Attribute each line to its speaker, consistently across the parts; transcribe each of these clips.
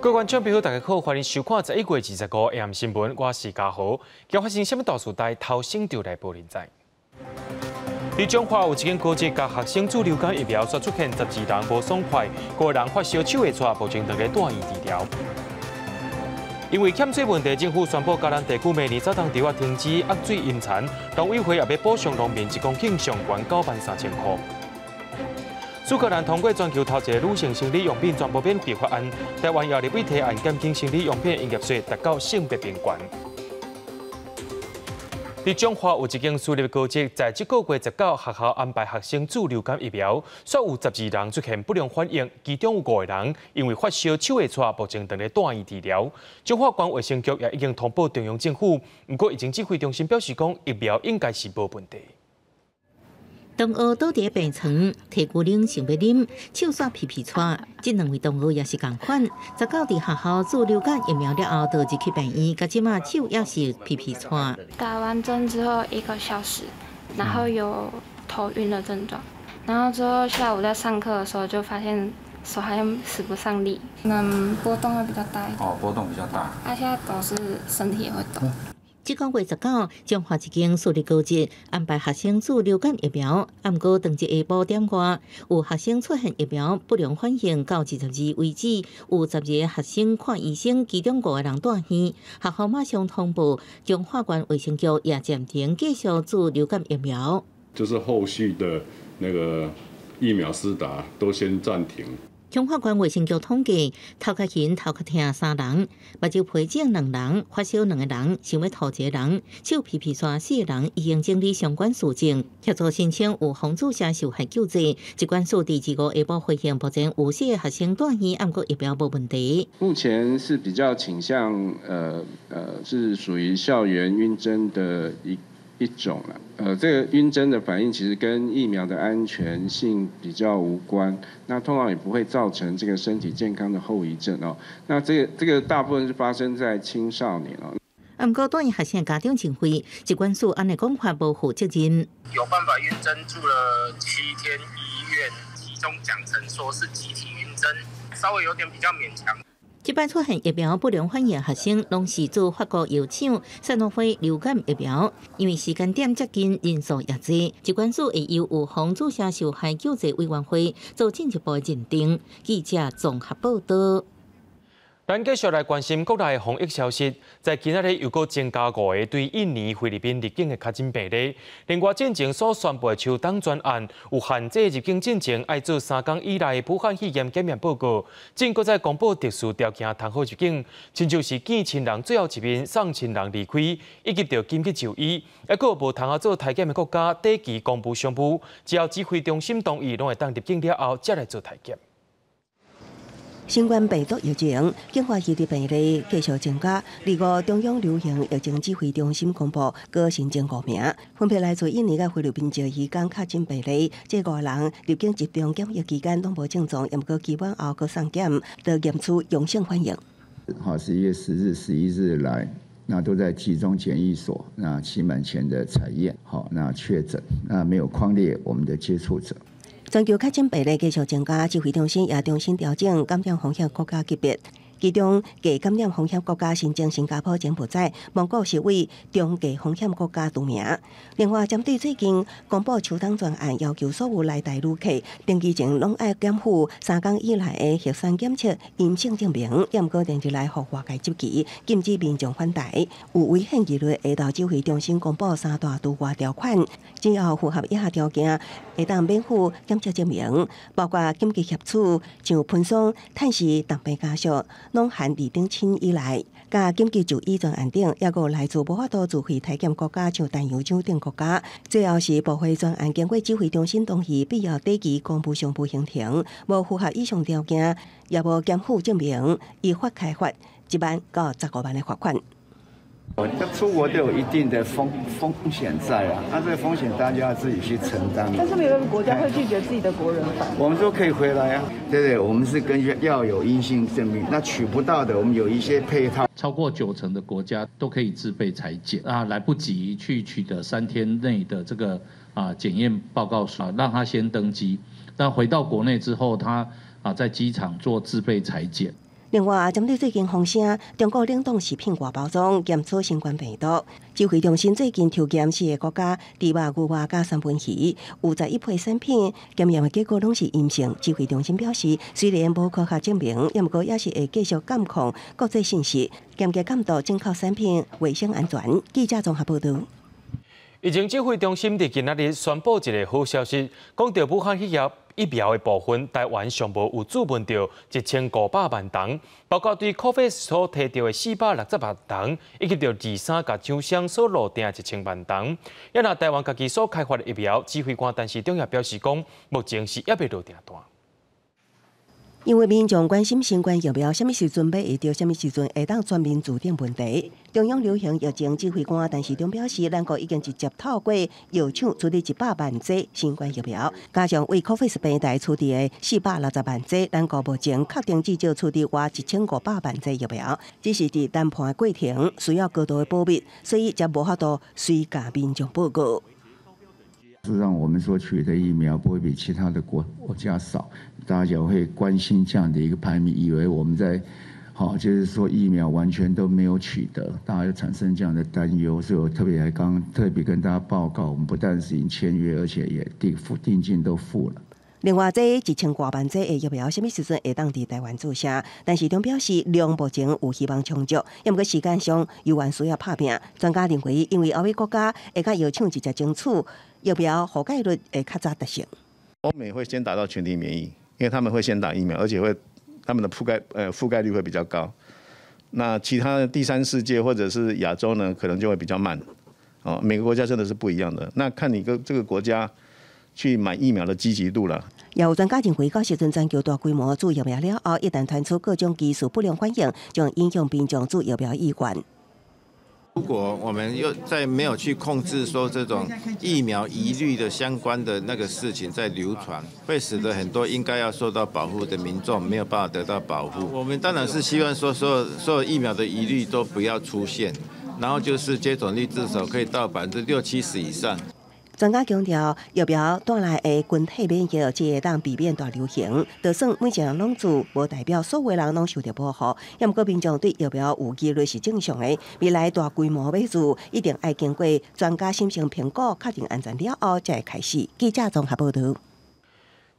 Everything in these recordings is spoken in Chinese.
Speaker 1: 各位观众朋友，大家好，欢迎收看11月25日 AM 新闻，我是嘉豪。今日发生什么大事代？头先就来报连载。在中华有一间高级甲学生主流感疫苗所出现12人无爽快，5个人发烧手会喘，目前正在住院治疗。因为欠水问题，政府宣布嘉南地区明年早当地话停止压水引产，农委会也要补偿农民1公顷上悬93000块。苏格兰通过全球头一个女性生理用品全部免费法案，台湾也立委提案减轻生理用品营业税，达到性别平权。在中华有一间私立高职，在这个月19学校安排学生注流感疫苗，却有12人出现不良反应，其中有5个人因为发烧、手会喘，目前正在住院治疗。中华县卫生局也已经通报中央政府，不过疫情指挥中心表示讲，疫苗应该是无问题。
Speaker 2: 同学倒伫病床，提古冷想要啉，手煞皮皮喘。这2位同学也是同款，19伫学校注流感疫苗了后，就入去病院，到即马手也是皮皮喘。
Speaker 3: 打完针之后1个小时，然后有头晕的症状，然后之后下午在上课的时候就发现手好像使不上力，波动会比较大一点。
Speaker 4: 哦，波动比较大。
Speaker 3: 现在导致身体也会抖。
Speaker 2: 这个月19，中华一间私立高职安排学生注流感疫苗，不过当日下晡点外，有学生出现疫苗不良反应，到22为止，有12个学生看医生，其中5个人住院。学校马上通报，中华县卫生局也暂停继续注流感疫苗。
Speaker 5: 就是后续的那个疫苗施打都先暂停。
Speaker 2: 中华县卫生局统计，头壳晕、头壳痛3人，目睭皮肿2人，发烧2个人，想要吐1个人，手皮皮喘4个人，已经整理相关事情，协助申请有防注射受害救济。疾管署第25下晡回应，目前有4个学生住院，不过疫苗无问题。
Speaker 6: 目前是比较倾向是属于校园晕针的一种了。这个晕针的反应其实跟疫苗的安全性比较无关，那通常也不会造成这个身体健康的后遗症哦。那这个大部分是发生在青少年哦。
Speaker 2: 不过，住院学生的家长请回，疾管署安尼讲法无负责任。
Speaker 7: 有办法晕针住了7天医院，其中讲成说是集体晕针，稍微有点比较勉强。
Speaker 2: 这摆出现疫苗不良反应的学生，拢是做法国药厂赛诺菲流感疫苗，因为时间点接近，人数也多，疾管署会由有防注射受害救济委员会做进一步的认定。记者综合报道。
Speaker 1: 咱继续来关心国内的防疫消息，在今仔日又搁增加5个对印尼、菲律宾入境的确诊病例。另外，进前所宣布的秋冬专案，有限制入境进前要做3天以内的武汉肺炎检验报告。正搁再公布特殊条件通好入境，亲就是见亲人最后一面送亲人离开，以及着紧急就医，还佫无通做体检的国家，短期公布宣布，只要指挥中心同意，拢会当入境了后才来做体检。
Speaker 8: 新冠病毒疫情，境外移入病例继续增加。25中央流行疫情指挥中心公布，各新增5名，分别来自印尼、菲律宾、籍渔港确诊病例。这5个人入境集中检疫期间拢无症状，也毋过期满后搁送检，都验出阳性反应。
Speaker 9: 11月10日、11日来，那都在集中检疫所，那期满前的采验，那确诊，那没有匡列我们的接触者。
Speaker 8: 全球确诊病例继续增加，指挥中心也重新调整感染风险国家级别。其中，低感染风险国家新增新加坡、柬埔寨、蒙古是为中低风险国家除名。另外，针对最近公布秋冬专案，要求所有来台旅客登机前拢要减负3天以内的核酸检测阴性证明，也毋过连日来互外界接机，禁止民众返台。有危险疑虑，下昼指挥中心公布3大除外条款，只要符合以下条件，会当免付检测证明，包括紧急协助、像喷霜、探视、当病家属。拢含2等亲以内，甲紧急就医专案等，也有来自无法度自费体检国家，像但油厂等国家。最后是部会专案经过指挥中心同意，必要短期公布上部行程，无符合以上条件，也无减负证明，依法开罚1万到15万的罚款。
Speaker 9: 要出国都有一定的风险在啊，那这个风险大家要自己去承担。
Speaker 10: 但是没有一个国家会拒绝自己的国人返。
Speaker 9: 我们说可以回来啊，对不对？我们是根据要有阴性证明，那取不到的，我们有一些配套。
Speaker 11: 超过90%的国家都可以自备采检啊，来不及去取得3天内的这个检验报告书，让他先登机。但回到国内之后，他在机场做自备采检。
Speaker 8: 另外，针对最近风声，中国冷冻食品外包装检测新冠病毒，指挥中心最近抽检4个国家猪肉、牛肉加三文鱼有11批产品检验的结果拢是阴性。指挥中心表示，虽然无科学证明，不过也是会继续监控国际信息，严格监督进口产品卫生安全。记者综合报道。
Speaker 1: 疫情指挥中心伫今仔日宣布一个好消息，讲到武汉肺炎疫苗的部分，台湾尚无有注文到1500万吨，包括对 COVAX 所提到的460万吨，以及到23家厂商所落定1000万吨。也拿台湾家己所开发的疫苗，指挥官陈时中也表示讲，目前是还未落定单。
Speaker 8: 因为民众关心新冠疫苗什么时阵买会到，什么时阵会当全面注定问题，中央流行疫情指挥官陈时中表示，咱国已经直接透过药厂处理100万剂新冠疫苗，加上为 COVAX 平台处理的460万剂，咱国目前确定至少处理约1500万剂疫苗，只是伫谈判的过程需要高度的保密，所以才无法度随甲民众报告。
Speaker 9: 事实上，我们所取的疫苗不会比其他的国家少，大家会关心这样的一个排名，以为我们在就是说疫苗完全都没有取得，大家就产生这样的担忧，所以我特别跟大家报告，我们不但是已经签约，而且也定金都付了。
Speaker 8: 另外，这1000多万剂的疫苗，什么时阵会当伫台湾注射？但是，中表示量目前有希望充足，不过时间上犹原需要拍拼。专家认为，因为欧美国家会甲药厂直接争取疫苗覆盖率会较早达成。
Speaker 4: 欧美会先达到全体免疫，因为他们会先打疫苗，而且他们的覆盖率会比较高。那其他的第三世界或者是亚洲呢，可能就会比较慢。每个国家真的是不一样的。那看你这个国家去买疫苗的积极度了。
Speaker 8: 也有专家认为，到时阵全球大规模注疫苗了后，一旦传出各种技术不良反应，将影响民众注疫苗意愿。
Speaker 12: 如果我们又再没有去控制说这种疫苗疑虑的相关的那个事情在流传，会使得很多应该要受到保护的民众没有办法得到保护。我们当然是希望说所有疫苗的疑虑都不要出现，然后就是接种率至少可以到60%-70%以上。
Speaker 8: 专家强调，疫苗带来的群体免疫，只会当避免大流行。就算每一个人拢做，无代表所有人拢受到保护。也不过民众对疫苗有疑虑是正常的。未来大规模买做，一定要经过专家审慎评估，确定安全了后，才会开始。记者综合报道。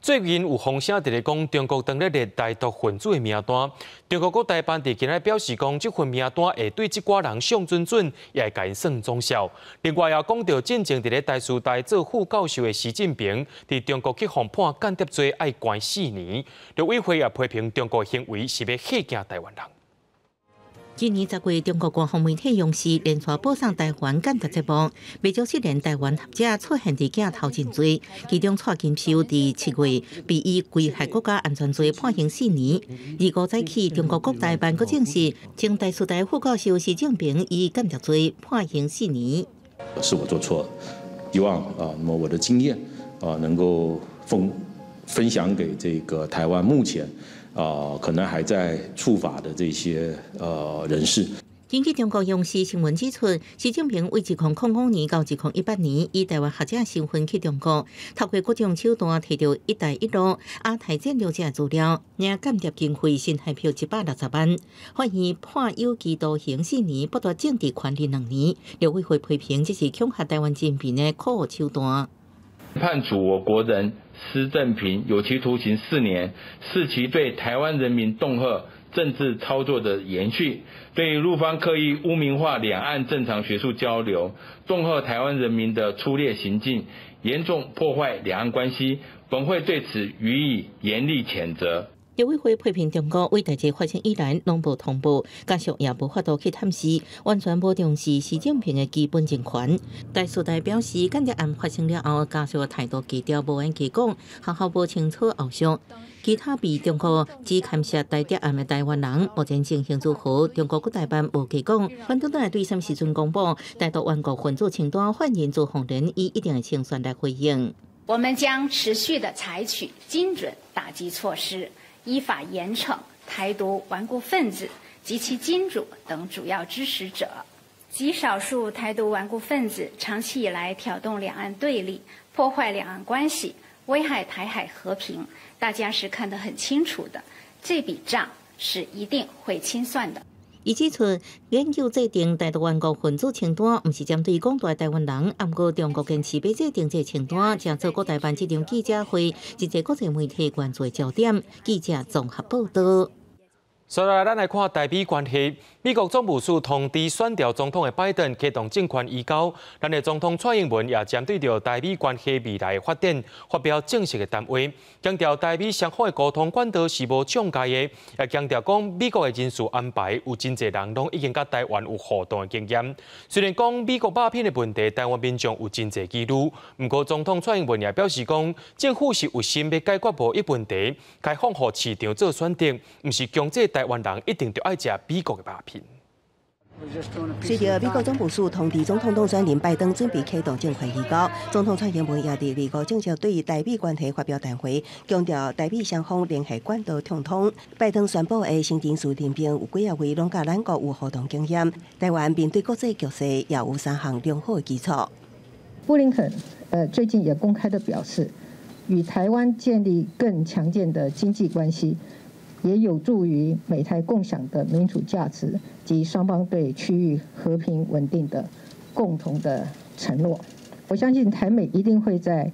Speaker 1: 最近有风声伫咧讲，中国当咧列台独分子的名单。中国国台办伫今日表示讲，这份名单会对这寡人上准，也会甲因算忠孝。另外也讲到，真正伫咧台师大做副教授的习近平，伫中国去互判间谍罪，爱关4年。陆委会也批评中国行为是要吓惊台湾人。
Speaker 2: 今年10月，中国官方媒体央视连续播送台湾间谍节目，未足7年台湾学者出现伫镜头前罪，其中蔡金秀伫7月被以危害国家安全罪判刑4年。25载起，中国国台办阁证实，将台师大副教授习近平以间谍罪判刑4年。
Speaker 13: 是我做错了，希望那么我的经验能够分享给这个台湾目前。可能还在触法的这些人士。
Speaker 2: 根据中国央视新闻指出，习近平为2005年到2018年以台湾学者身份去中国，透过各种手段摕到“一带一路”亚太战略者资料，领间谍经费新台币160万，判以判有期徒刑4年，剥夺政治权利2年。陆委会批评这是恐吓台湾人民的可恶手段。
Speaker 14: 判处我国人施正平有期徒刑4年，是其对台湾人民恫吓政治操作的延续，对陆方刻意污名化两岸正常学术交流，恫吓台湾人民的粗劣行径，严重破坏两岸关系，本会对此予以严厉谴责。
Speaker 2: 陆委会批评中国为代志发生以来拢无通报，加上也无法度去探视，完全无重视习近平的基本人权。台师大表示，间谍案发生了后，家属态度低调，无缘去讲，学校无清楚后续。其他被中国指牵涉台谍案的台湾人，目前情形如何？中国国台办无去讲。反正来对什么时阵公布台独顽国分子清单，欢迎朱鸿仁以一定的清算来回应。
Speaker 15: 我们将持续的采取精准打击措施。依法严惩台独顽固分子及其金主等主要支持者，极少数台独顽固分子长期以来挑动两岸对立，破坏两岸关系，危害台海和平，大家是看得很清楚的。这笔账是一定会清算的。
Speaker 2: 伊指出，研究制定台独原国分子清单，毋是针对广大台湾人，毋过中国坚持要制定这清单，正做国台办这场记者会，一个国际媒体关注焦点。记者综合报道。
Speaker 1: 接下来，咱来看台美关系。美国总务署通知选调总统的拜登启动政权移交，咱的总统蔡英文也针对着台美关系未来的发展发表正式的谈话，强调台美双方的沟通管道是无障碍的，也强调讲美国的人事安排有真侪人拢已经甲台湾有互动的经验。虽然讲美国鸦片的问题，台湾民众有真侪记录，不过总统蔡英文也表示讲，政府是有心要解决贸易问题，开放互市场做选择，毋是强制台湾人一定要爱食美国的鸦片。
Speaker 8: 随着美国总务署通知总统当选人拜登准备启动政权移交，总统蔡英文也伫25正式对台美关系发表谈话，强调台美双方联系管道畅通。拜登宣布的新人事任命有几啊位拢甲咱国有互动经验，台湾面对国际局势也有3项良好的基础。
Speaker 16: 布林肯最近也公开的表示，与台湾建立更强健的经济关系，也有助于美台共享的民主价值及双方对区域和平稳定的共同的承诺。我相信台美一定会在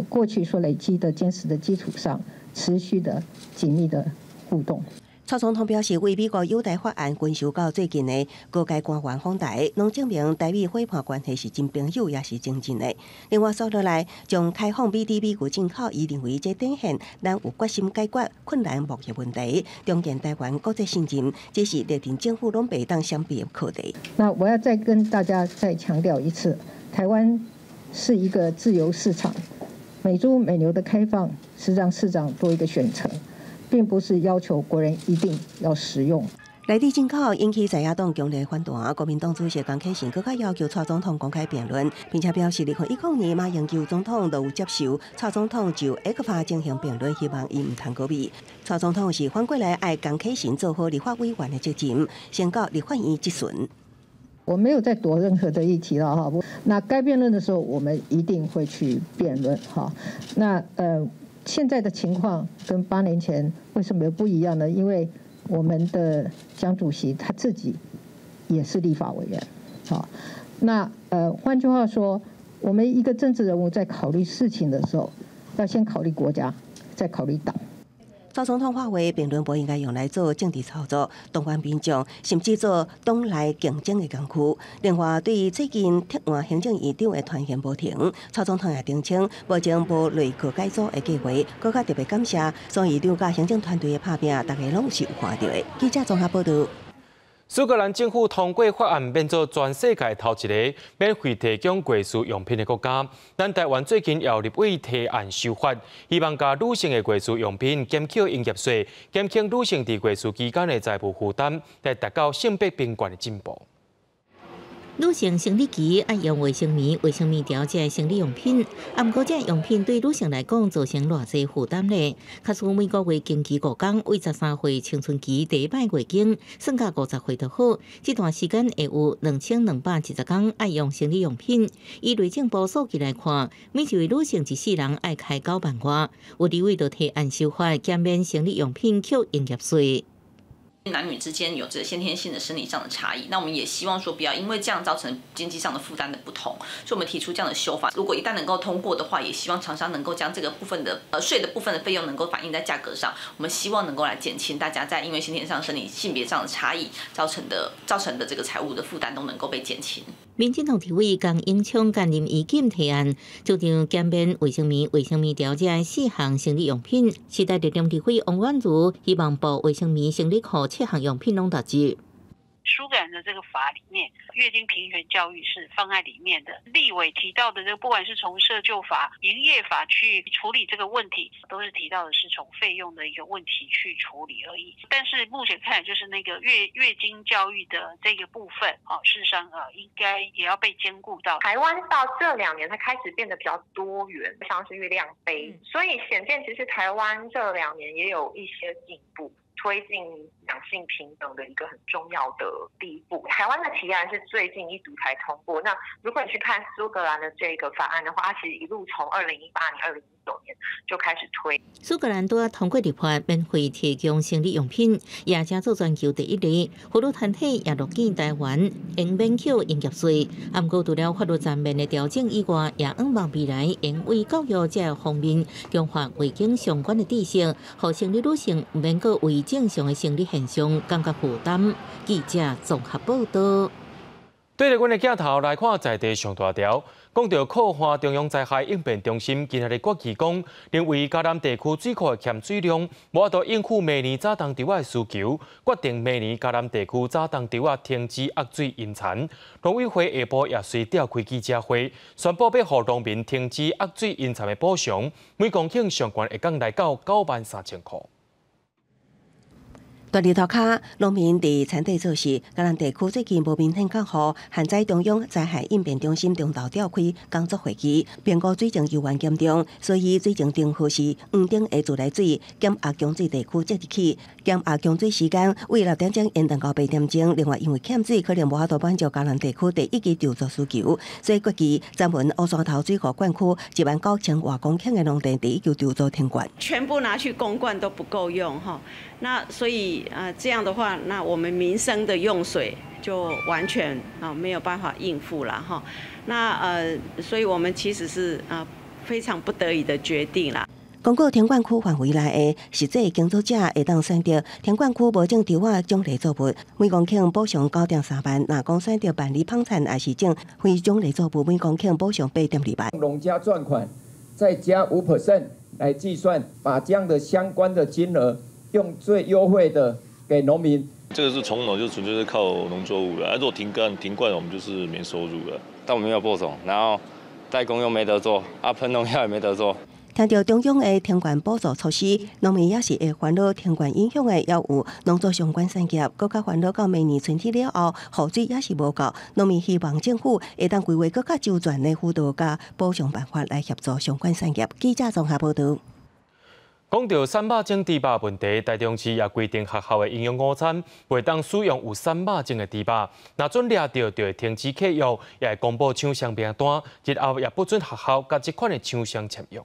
Speaker 16: 过去所累积的坚实的基础上，持续的紧密的互动。
Speaker 8: 蔡总统表示，为美国友台法案关系到最近的各界官员访台，拢证明台美伙伴关系是真朋友也是真正的。另外，说落来，将开放美猪美牛进口，伊认为这展现咱有决心解决困难贸易问题，重建台湾国际信任，这是历任政府拢袂当相比的课题。
Speaker 16: 那我要再跟大家再强调一次，台湾是一个自由市场，美猪美牛的开放是让市长做一个选择，并不是要求国人一定要食用。
Speaker 8: 内地进口引起在野党强烈反弹，国民党主席江启臣更加要求蔡总统公开辩论，并且表示2019年马英九总统都有接受蔡总统就 X 法进行辩论，希望伊唔谈告密。蔡总统是反过来爱江启臣做好立法委员的责任，先告立法院质询。
Speaker 16: 我没有在躲任何的议题了哈，那该辩论的时候，我们一定会去辩论哈。那现在的情况跟8年前为什么不一样呢？因为我们的江主席他自己也是立法委员，好，那换句话说，我们一个政治人物在考虑事情的时候，要先考虑国家，再考虑党。
Speaker 8: 蔡总统话话，辩论不应该用来做政治操作，动员民众，甚至做党内竞争的工具。另外，对于最近替换行政院长的传言无停，蔡总统也澄清，目前无内阁改组的计划，更加特别感谢所以长甲行政团队的拍拼，大家拢是有看到的。记者综合报道。
Speaker 1: 苏格兰政府通过法案，变做全世界头一个免费提供贵妇用品的国家。咱台湾最近也有立委提案修法，希望将女性的贵妇用品减扣营业税，减轻女性伫贵妇期间的财务负担，来达到性别平权的进步。
Speaker 2: 女性生理期爱用卫生棉调节生理用品，不过这用品对女性来讲造成偌济负担呢？卡数每个月经期5天，为13岁青春期第一摆月经，算到50岁就好。这段时间会有2270天爱用生理用品。以内政部数据来看，每一位女性一世人爱开9万外。有立委就提案修法，减免生理用品扣营业税。
Speaker 17: 男女之间有着先天性的生理上的差异，那我们也希望说不要因为这样造成经济上的负担的不同，所以我们提出这样的修法。如果一旦能够通过的话，也希望厂商能够将这个部分的税的部分的费用能够反映在价格上。我们希望能够来减轻大家在因为先天上生理性别上的差异造成的这个财务的负担都能够被减轻。
Speaker 2: 民进党立委江永昌担任意见提案，主张减免卫生棉调节4项生理用品。时代力量立委王婉如希望把卫生棉、生理裤7项用品拢打折。
Speaker 18: 苏格兰的这个法里面，月经平权教育是放在里面的。立委提到的这个，不管是从社救法、营业法去处理这个问题，都是提到的是从费用的一个问题去处理而已。但是目前看来，就是那个月经教育的这个部分，事实上应该也要被兼顾到。
Speaker 19: 台湾到这2年才开始变得比较多元，像是月亮杯，所以显见其实台湾这2年也有一些进步。推进两性平等的一个很重要的第一步。台湾的提案是最近一读才通过。那如果你去看苏格兰的这个法案的话，它其实一路从2018年、2019年就开始推。
Speaker 2: 苏格兰都通过立法免费提供生理用品，也加做全球第一例。妇女团体也乐见台湾应免缴营业税。不过除了法律层面的调整以外，也希望未来应为教育这方面强化卫生相关的知识，让生理女性唔免个为正常的生理现象感觉负担。记者综合报道。
Speaker 1: 对着阮的镜头来看在地上大条，讲到靠岸中央灾害应变中心今日的决议讲，认为嘉南地区水库的欠水量无法度应付明年早冬稻的需求，决定明年嘉南地区早冬稻停止压水引产。农委会下晡也随召开记者会，宣布要予农民停止压水引产的补偿，每公顷上悬会降来到93000块。
Speaker 8: 大日头下，农民伫产地做事。嘉南地区最近无明显降雨，旱灾中央灾害应变中心中昼召开工作会议，评估水情尤为严重，所以水情定复是黄顶的自来水减压江水地区即日起减压江水时间为6点钟延长到8点钟。另外，因为欠水可能无法度满足嘉南地区第一级调度需求，所以决议暂缓乌山头水库管区19000多公顷的农地第一级调度停管，
Speaker 20: 全部拿去公灌都不够用哈。那所以这样的话，那我们民生的用水就完全没有办法应付了哈。那所以我们其实是非常不得已的决定啦。
Speaker 8: 公告田管区范围内的实际耕作者会当选到田管区无种稻仔种类作物，每公顷补偿9.3万；若讲选到办理放产，也是种非种类作物，每公顷补偿8.2万。
Speaker 21: 农家赚款再加5% 来计算，把这样的相关的金额用最优惠的给农民。
Speaker 22: 这个是从农就纯粹是靠农作物了，如果停灌，我们就是没收入了。
Speaker 23: 但我们没有播种，然后代工又没得做，喷农药也没得做。
Speaker 8: 听到中央的停灌补助措施，农民也是会烦恼停灌影响的，也有农作相关产业，更加烦恼到明年春天了后，雨水也是无够。农民希望政府会当规划更加周全的辅导加补偿办法来协助相关产业。记者综合报道。
Speaker 1: 讲到3肉种猪肉问题，台中市也规定学校的营养午餐袂当使用有3肉种的猪肉，若准抓到就会停止契约，也会公布厂商名单，日后也不准学校甲这款的厂商签约。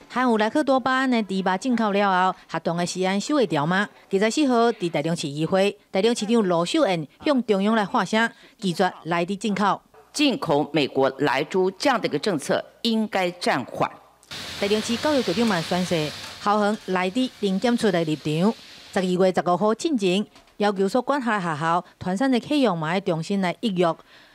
Speaker 24: 含有莱克多巴胺的猪肉进口了后，学童的食安守会条吗？24号伫台中市议会，台中市长罗秀燕向中央来发声，拒绝来猪进口。
Speaker 25: 进口美国莱猪这样的一个政策应该暂缓。
Speaker 24: 台中市教育局长嘛宣示，校方来猪零检出的立场。12月15号进前，要求所管辖学校团膳的启用嘛要重新来预约，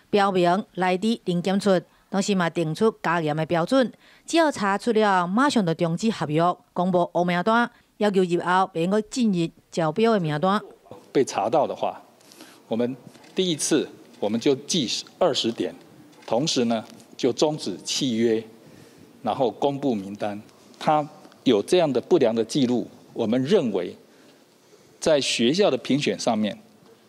Speaker 24: 标明来猪零检出。同时嘛定出加严的标准，只要查出了，马上就终止合约，公布黑名单，要求日后别个进入招标的名单。
Speaker 26: 被查到的话，我们第一次我们就记20点，同时呢就终止契约，然后公布名单。他有这样的不良的记录，我们认为在学校的评选上面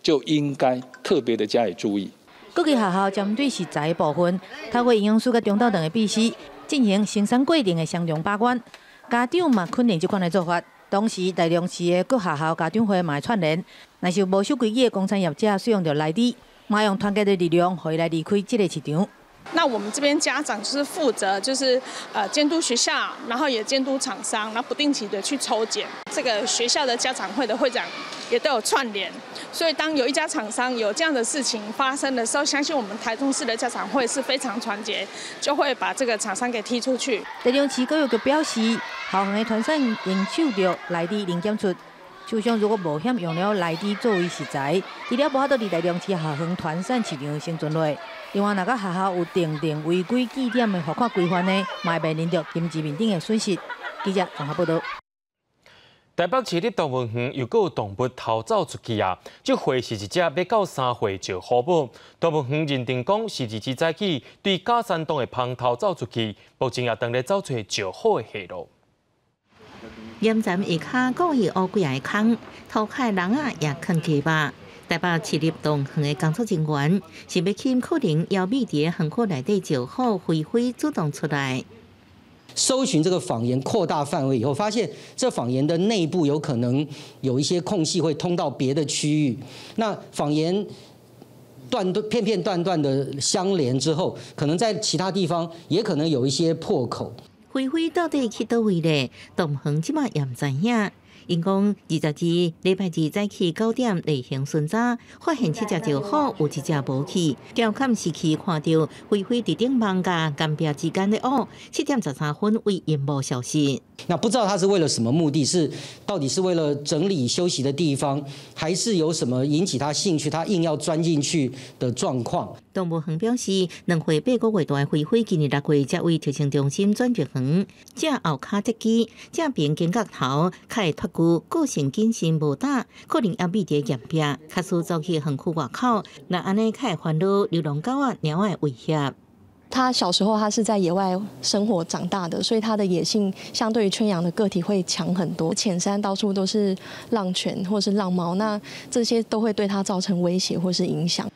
Speaker 26: 就应该特别的加以注意。
Speaker 24: 各级学校针对食材部分，透过营养师甲中等等的秘书进行生产过程的双重把关。家长嘛肯定这款的做法，同时台中市的各学校家长会嘛串联，若是无守规矩的工产业者使用着来猪，马用团结的力量，可以来离开这个市场。
Speaker 10: 那我们这边家长就是负责，就是监督学校，然后也监督厂商，然后不定期的去抽检。这个学校的家长会的会长也都有串联，所以当有一家厂商有这样的事情发生的时候，相信我们台中市的家长会是非常团结，就会把这个厂商给踢出去。
Speaker 24: 台中市教育局表示，校方的团膳应受到来猪零检出。厂商如果冒险用了来猪作为食材，除了无法度伫台中市校方团膳市场生存落。另外，若个学校有定违规记点的罚款规范呢，嘛会面临着经济面顶的损失。记者综合报道。
Speaker 1: 台北市立动物园又有动物逃走出去啊！这回是一只要到3岁就好保。动物园认定讲是日早起对假山洞的芳逃走出去，目前也当咧找找就好的下落。
Speaker 2: 盐站下骹故意乌几个坑，偷开人啊也坑鸡巴。台北市立动物园的工作人员是要去可能要秘伫园区内底就好，飞飞主动出来。
Speaker 27: 搜寻这个纺岩扩大范围以后，发现这纺岩的内部有可能有一些空隙会通到别的区域。那纺岩片片段段的相连之后，可能在其他地方也可能有一些破口。
Speaker 2: 飞飞到底去倒位咧？东恒即马也唔知影。因讲22礼拜2早起9点例行巡查，发现7只石虎有1只无去，调侃时期看到飞飞伫顶网架干壁之间的乌，7点13分为因无消息。
Speaker 27: 那不知道他是为了什么目的？是到底是为了整理休息的地方，还是有什么引起他兴趣，他硬要钻进去的状况？
Speaker 2: 动物园表示，2岁8个月大的飞飞今年6月才为特生中心转入园，只后骹折机，正边肩胛头开脱骨，个性谨慎无大，可能也未伫验病，确实走去园区外口，那安尼开烦恼流浪狗啊、猫的威胁。
Speaker 3: 他小时候他是在野外生活长大的，所以他的野性相对于圈养的个体会强很多。浅山到处都是浪犬或是浪猫，那这些都会对他造成威胁或是影响。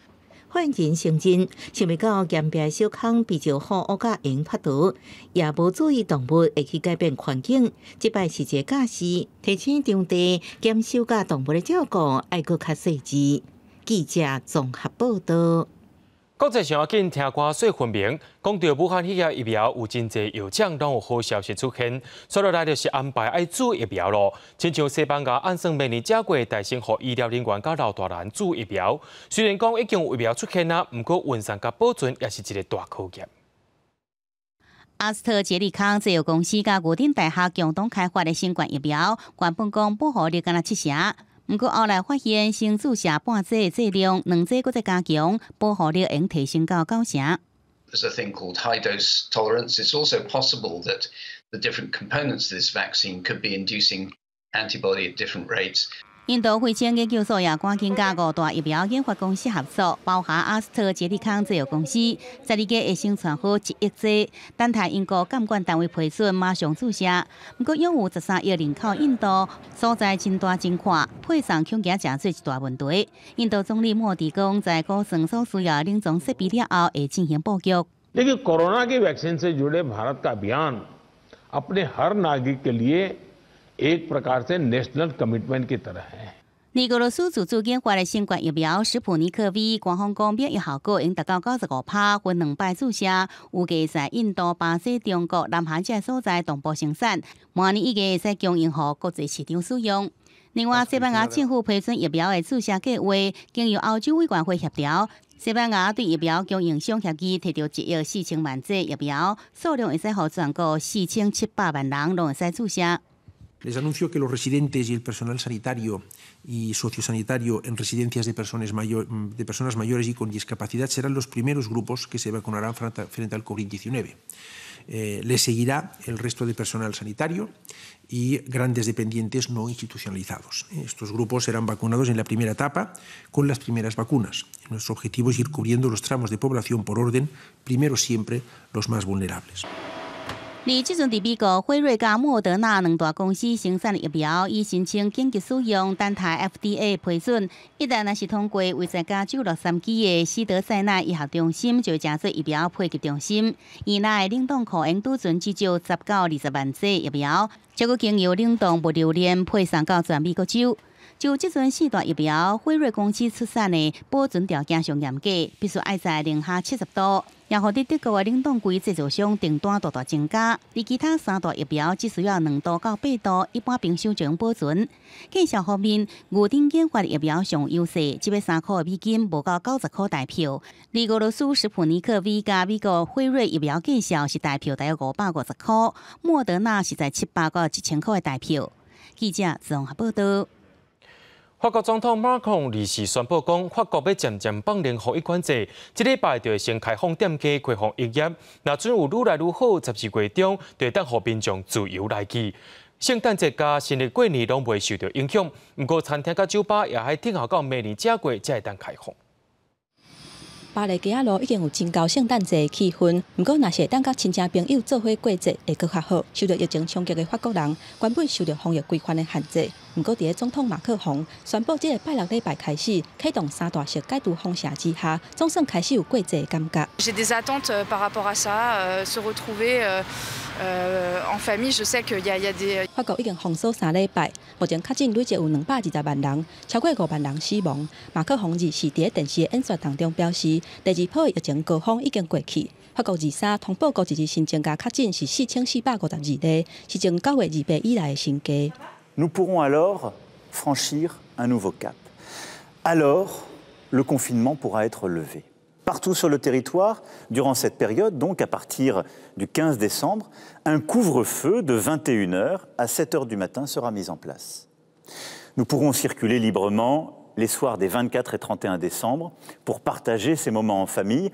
Speaker 2: 犯人成真，想袂到岩壁小坑被石虎乌甲用拍倒，也无注意动物会去改变环境。即摆是一个假释，提醒场地减少甲动物的照顾，爱搁较细致。记者综合报道。
Speaker 1: 国际上要紧听歌说分明，讲到武汉肺炎疫苗有真侪药厂拢有好消息出现，所以来就是安排爱注疫苗咯。亲像西班牙按算明年正月大兴予医疗人员甲老大人注疫苗，虽然讲已经有疫苗出现啦，不过运送甲保存也是一个大考验。
Speaker 4: 阿斯特捷利康制药公司甲牛津大学共同开发的新冠疫苗，原本讲保护力敢若7成。不过后来发现，先注射半剂的剂量，2剂搁再加强，保护力应提升到9成。
Speaker 5: There's a thing called high dose tolerance. It's also possible that the different components of this vaccine could be inducing antibody at different rates.
Speaker 4: 印度卫生研究所也赶紧甲5大疫苗研发公司合作，包含阿斯特捷利康制药公司，12个会生产好1亿剂，等待英国监管单位批准马上注射。不过拥有13亿人口印度所在真大真宽，配送恐惊真做一大问题。印度总理莫迪讲，在高层所需要临床设备了后，会进行布局。
Speaker 6: लेकिन कोरोना के वैक्सीन से जुड़े भारत का अभियान अपने हर नागरिक के लिए एक प्रकार से नेशनल कमिटमेंट की तरह है。
Speaker 4: 俄罗斯自主研发的新冠疫苗史普尼克 V， 官方讲免疫效果已达到95%，分2摆注射，预计在印度、巴西、中国、南韩这所在同步生产，明年预计会使供应予国际市场使用。另外，西班牙政府批准疫苗的注射计划，经由欧洲委员会协调。西班牙对疫苗供应商协议摕到1亿4千万剂疫苗，数量会使予全国4700万人拢会使注射。
Speaker 7: Les anuncio que los residentes y el personal sanitario y sociosanitario en residencias de personas mayores y con discapacidad serán los primeros grupos que se vacunarán frente al COVID-19. Les seguirá el resto de personal sanitario y grandes dependientes no institucionalizados. Estos grupos serán vacunados en la primera etapa con las primeras vacunas. Nuestro objetivo es ir cubriendo los tramos de población por orden, primero siempre los más vulnerables.
Speaker 4: 而即阵伫美国，辉瑞甲莫德纳2大公司生产的疫苗已申请紧急使用，等待 FDA 批准。一旦若是通过，为在加州洛杉矶的西德塞纳医学中心就成做疫苗配给中心。院内冷冻库应储存至少10到20万剂疫苗，再搁经由冷冻物流链配送到全美国州。就即阵4大疫苗，辉瑞公司出产的保存条件上严格，必须爱在零下70度。也互伫德国的冷冻柜制造商订单大大增加，而其他3大疫苗只需要2度到8度，一般冰箱就能保存。计销方面，牛津研发的疫苗上优势，只要3块美金，无到90块大票。而俄罗斯史普尼克 V 加美国辉瑞疫苗计销是大票大约550块，莫德纳是在700到1000块的大票。记者综合报道。
Speaker 1: 法国总统马克龙二是宣布讲，法国要渐渐放零防疫管制，这礼拜就会先开放店家开放营业。若准有愈来愈好，12月中就会当互民众自由来去。圣诞节加新历过年拢袂受到影响，不过餐厅甲酒吧也还等候到明年正月才会当开放。
Speaker 9: 巴黎街仔路已经有真高圣诞节气氛，不过若是当甲亲戚朋友做伙过节，会搁较好。受到疫情冲击的法国人，原本受到防疫规范的限制，不过伫个总统马克宏宣布，即个拜6礼拜开始启动3大式解除封城之下，总算开始有过节的感觉。
Speaker 11: J'ai des attentes par rapport à ça, se retrouver en famille. Je sais qu'il y a des.
Speaker 9: 法国已经封锁3礼拜，目前确诊累计有220万人，超过5万人死亡。马克宏是伫个电视演说当中表示，第2波疫情高峰已经过去，法国23通报过一日新增加确诊是4452例，是从9月28以来的新低。
Speaker 12: Nous pourrons alors franchir un nouveau cap. Alors, le confinement pourra être levé. Partout sur le territoire, durant cette période, donc à partir du 15 décembre, un couvre-feu de 21h à 7h du matin sera mis en place. Nous pourrons circuler librement les soirs des 24 et 31 décembre pour partager ces moments en famille.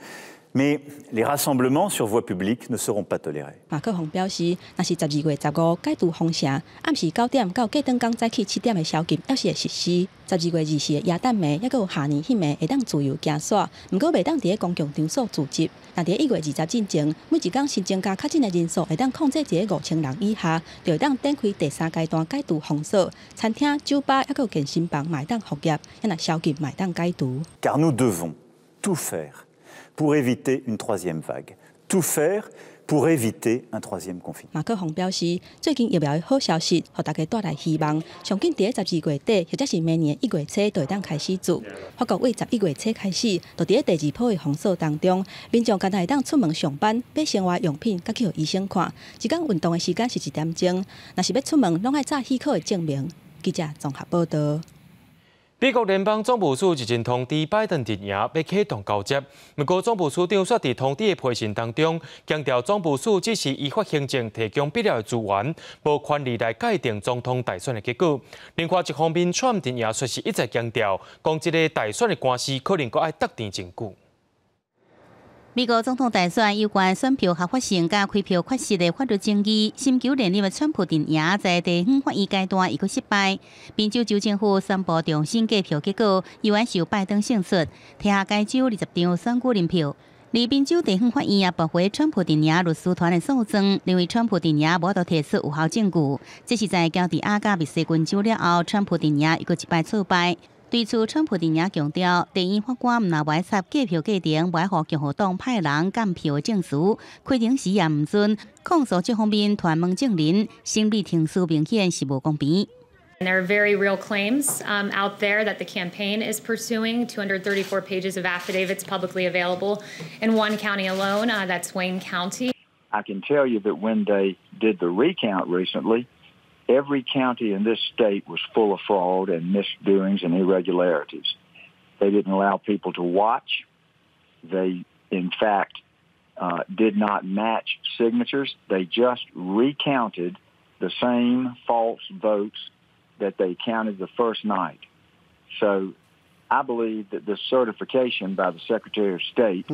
Speaker 12: Mais les rassemblements sur voie publique ne seront pas tolérés.
Speaker 9: 马克宏表示，若是12月15解除封城，暗时9点到过灯港早起7点的宵禁，还是会实施。12月24的耶诞暝，还有下年迄暝会当自由行耍，不过袂当伫公共场所聚集。但伫1月20之前，每一天新增加确诊的人数会当控制伫5000人以下，就会当展开第3阶段解除封锁。餐厅、酒吧还有健身房嘛会当复业，若宵禁嘛会当解除。
Speaker 12: Car nous devons tout faire pour éviter une troisième vague, tout faire pour éviter un troisième confinement.
Speaker 9: 马克宏表示，最近疫苗的好消息，互大家带来希望。上紧伫12月底，或者是明年1月初，就会当开始做。法国为11月初开始，就伫第2波的封锁当中，民众敢会当出门上班、买生活用品，甲去互医生看。一天运动的时间是1点钟，若是要出门，拢爱早许可的证明。记者综合报道。
Speaker 1: 美国联邦总务署日前通知拜登阵营要启动交接，不过总务署长却在通知的批信当中强调，总务署只是依法行政提供必要的资源，无权利来界定总统大选的结果。另外一方面，川普阵营却是一再强调，讲这个大选的官司可能搁爱特定证据。
Speaker 4: 美国总统大选有关选票合法性甲开票缺失的法律争议，寻求连任的川普阵营在第5法院阶段一个失败。宾州州政府宣布重新计票结果，依然受拜登胜出，摕下该州20张选举人票。而宾州第5法院也驳回川普阵营律师团的诉讼，认为川普阵营无法提出有效证据。这是在交替阿加密西郡州了后，川普阵营一个败挫败。对此，川普阵营强调，第一法官唔若歪插计票过程，歪互共和党派人监票的证词，开庭时也唔准。控诉这方面团问证人，审理庭事明显是无公平。
Speaker 13: There are very real claims out there that the campaign is pursuing. 234 pages of affidavits publicly available in one county alone. That's Wayne County.
Speaker 14: I can tell you that when they did the recount recently, every county in this state was full of fraud and misdoings and irregularities. They didn't allow people to watch. They, in fact, did not match signatures. They just recounted the same false votes that they counted the first night. So I believe that this certification by the Secretary of State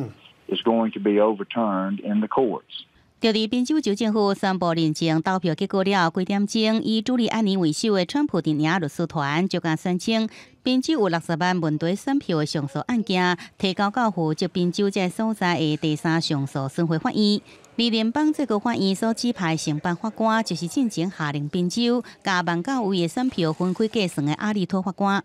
Speaker 14: is going to be overturned in the courts.
Speaker 4: 就伫宾州州政府宣布认证投票结果了几点钟，以朱利安尼为首的川普阵营律师团就敢宣称，宾州有60万问题选票的上诉案件，提交到负责宾州这所在的第3上诉巡回法院。而联邦最高法院所指派承办法官，就是进前下令宾州甲19位的选票分开计算的阿利托法官。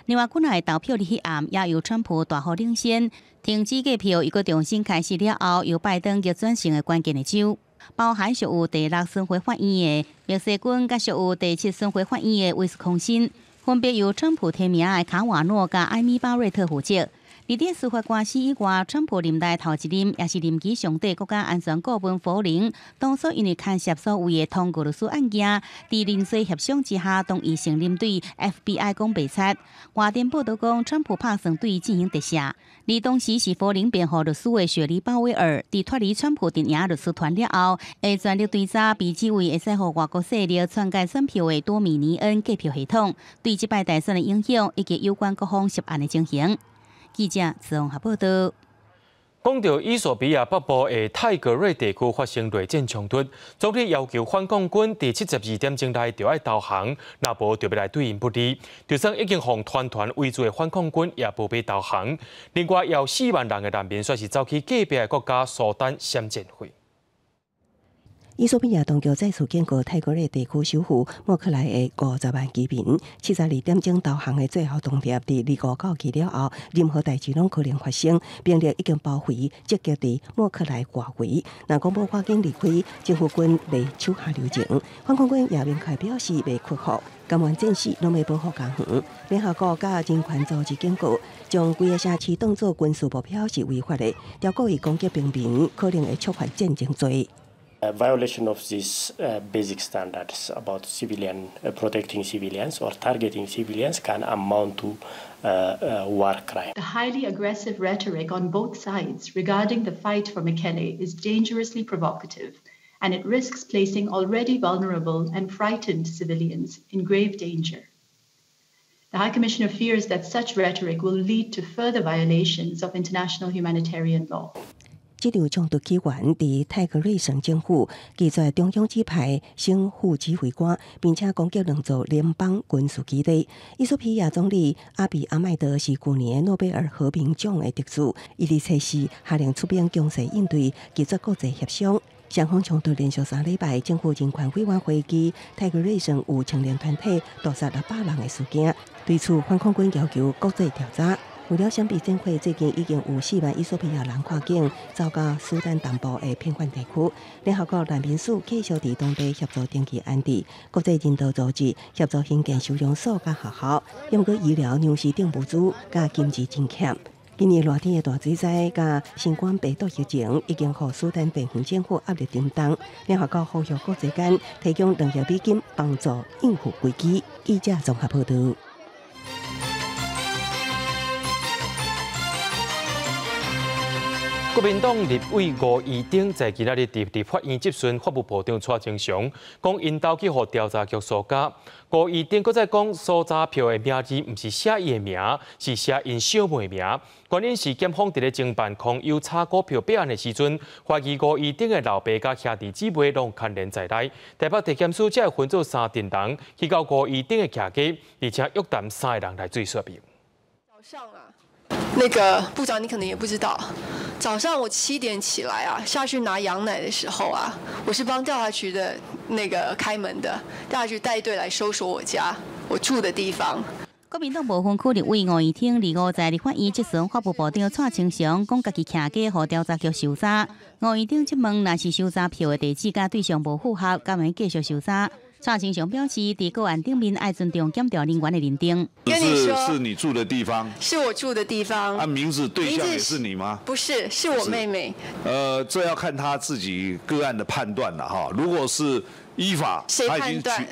Speaker 4: 另外，国内投票日迄暗也由川普大幅领先，停止计票一个重新开始了后，由拜登逆转胜的关键的州，包含属有第6巡回法院的密西根，甲属有第7巡回法院的威斯康辛，分别由川普提名的卡瓦诺甲艾米巴瑞特负责。而伫司法官司以外，川普任内头一任也是任期上帝国家安全顾问福林，当初因为牵涉所谓的通俄罗斯案件，伫联税协商之下，同意承认对 FBI 讲白贼。外电报道讲，川普拍算对伊进行特赦。而当时是福林辩护律师的雪梨鲍威尔，伫脱离川普阵营律师团了后，会全力追查被指为会使互外国势力篡改选票的多米尼恩计票系统，对这摆大选的影响以及有关各方涉案的情形。记者综合报道。
Speaker 1: 讲到伊索比亚北部的泰戈瑞地区发生内战冲突，总理要求反抗军伫72点钟内就要投降，若无就要来对因不利。就算已经向团围住的反抗军也无必投降。另外，有4万人的难民，算是走去隔壁的国家苏丹闪战会。
Speaker 8: 伊索比亚当局再次警告泰国的地区首府莫克莱的50万居民，72点钟导航的最后通牒伫25到期了后，任何代志拢可能发生。兵力已经包围，积极伫莫克莱外围。若公布跨境离开，政府军未手下留情。反抗军也明确表示未屈服，甘愿战死拢要保护家园。联合国甲人权组织警告，将规个城市当作军事目标是违法的，条故意攻击平民，可能会触犯战争罪。
Speaker 15: violation of these basic standards about protecting civilians or targeting civilians can amount to war crime.
Speaker 16: The highly aggressive rhetoric on both sides regarding the fight for Mekelle is dangerously provocative, and it risks placing already vulnerable and frightened civilians in grave danger. The High Commissioner fears that such rhetoric will lead to further violations of international humanitarian law.
Speaker 8: 这场冲突起源伫泰格瑞省政府拒绝中央指派省副指挥官，并且攻击2座联邦军事基地。伊索比亚总理阿比阿迈德是去年诺贝尔和平奖的得主，伊伫测试下令出兵强势应对，拒绝国际协商。双方冲突连续3礼拜，政府人权委员会记泰格瑞省有青年团体屠杀600人的事件，对此反抗军要求国际调查。为了闪避战火，最近已经有4万伊索比亚人跨境走到苏丹东部的偏远地区。联合国难民署继续伫当地协助定期安置，国际人道组织协助兴建收容所甲学校，抑过医疗、粮食等物资甲经济真欠。今年热天的大水灾甲新冠病毒疫情，已经予苏丹地方政府压力沉重。联合国呼吁国际间提供2亿美金帮助应付危机。记者综合报道。
Speaker 1: 国民党立委吴怡丁在今仔日伫法院质询法务部长蔡清祥，讲因兜去互调查局搜查。吴怡丁搁再讲，搜查票的名字毋是写伊的名，是写因小妹的名。原因是检方伫咧侦办空有查股票弊案的时阵，怀疑吴怡丁的老爸甲兄弟姊妹拢牵连在内。台北地检署才会分做3阵人去到吴怡丁的徛家，而且约谈3个人来做说明。
Speaker 17: 早上啊，那个部长你可能也不知道。早上我7点起来啊，下去拿羊奶的时候啊，我是帮调查局的那个开门的，调查局带队来搜索我家，我住的地方。
Speaker 4: 国民党无分区立委吴怡丁25在立法院质询法务部长蔡清祥，讲家己徛家互调查局搜查。吴怡丁质问，若是收查票的地址甲对象无符合，敢会继续搜查？蔡清祥表示，伫个案顶面爱尊重检调人员的认定。
Speaker 17: 跟你说，
Speaker 18: 是你住的地方，
Speaker 17: 是我住的地方。
Speaker 18: 按名字对象也是你吗？
Speaker 17: 不是，是我妹妹。
Speaker 18: 这要看他自己个案的判断了哈。如果是依法，
Speaker 17: 谁判断？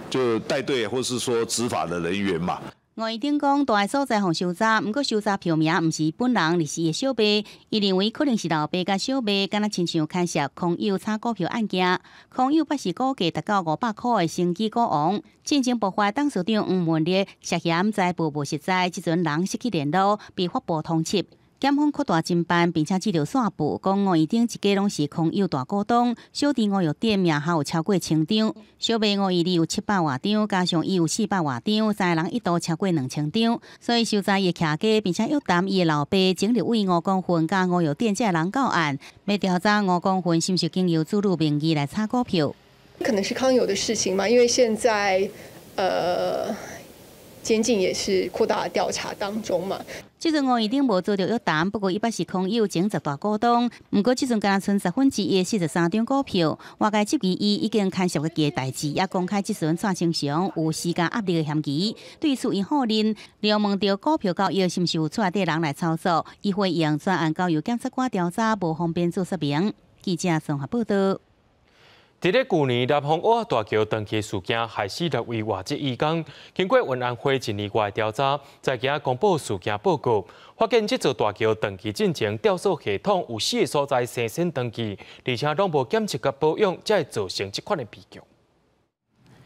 Speaker 18: 就带队或是说执法的人员嘛。
Speaker 4: 吴怡丁讲，大个所在互搜查，毋过搜查票名毋是本人，而是伊的小爸。伊认为可能是老爸甲小爸，敢若亲像牵涉空有炒股票案件。空有表示股价达到500块的升级股王，进前爆发董事长黄文烈涉嫌财务无实在，即阵人失去联络，被法部通缉。检方扩大侦办，并且指导线部，讲吴怡丁一家拢是空有大股东，小弟吴玉典名下有超过1000张，小妹吴怡丽有700多张，加上伊有400多张，3个人一度超过2000张。所以搜查伊的徛家，并且约谈伊的老爸前立委吴光훈甲吴玉典这人到案，要调查吴光훈是毋是经由自入名义来炒股票。
Speaker 17: 可能是康友的事情嘛，因为现在监禁也是扩大调查当中嘛。
Speaker 4: 即阵吴怡丁无做到约谈，不过伊表示空有前10大股东，毋过即阵敢若剩1/10的43张股票。外界质疑伊已经牵涉嘅代志，也公开质询蔡清祥有施加压力的嫌疑。对此伊否认，了问到股票交易是毋是有出来的人来操作，伊回应专案交由检察官调查，无方便做说明。记者综合报道。
Speaker 1: 伫咧去年立丰沃大桥断气事件害死6位外籍移工，经过运安会1年外调查，在今公布事件报告，发现这座大桥断气进前吊索系统有4个所在生鲜断气，而且拢无检测甲保养，才会造成这款的悲剧。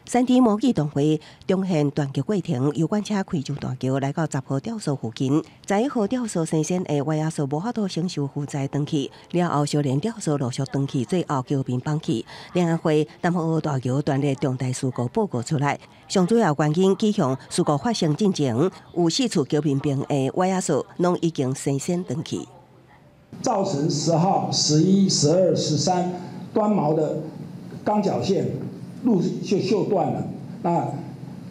Speaker 8: 3D 模拟动画重现断桥过程，油罐车开入大桥，来到10号吊索附近，在1号吊索生鲜的外亚索无法度承受负载断气，了后小连吊索陆续断气，最后桥边放弃。联合会南方大桥断裂重大事故报告出来，上主要原因指向事故发生进前有4处桥边边的外亚索拢已经生鲜断气，
Speaker 19: 造成10号、11、12、13端锚的钢绞线路就锈断了，那